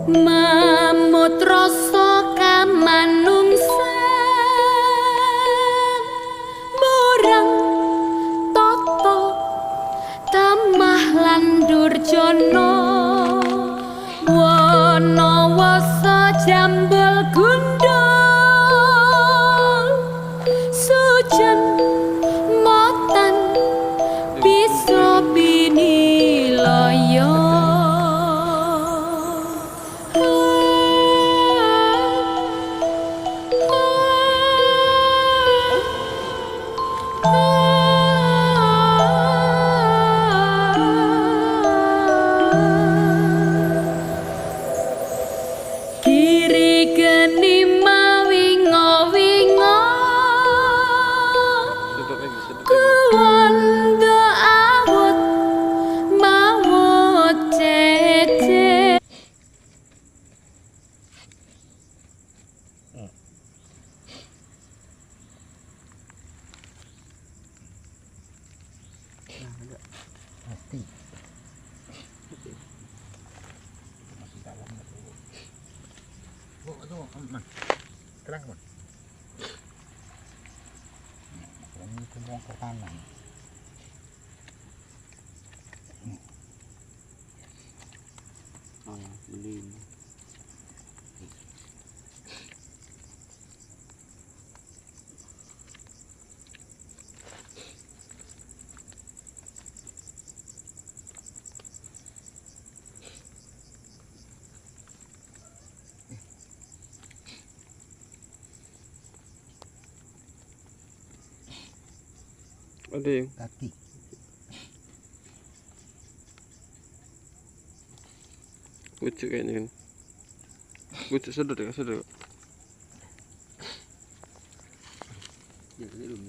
Mamut rasa kamanungsan murang tata tamah lan durjana wana wasa jambul gundul sujan motan bisa binilaya. Kiri geni mawingo-wingo kuwanda awut mawut cece. Pasti. Masih dalam. Tuh, aman. Terang, Bang. Ini kumpul ke kanan. Oh, beli ini. Ada yang Kaki. kucuk kayaknya kan. Kucuk sedot ya, sedot. Ya, belum.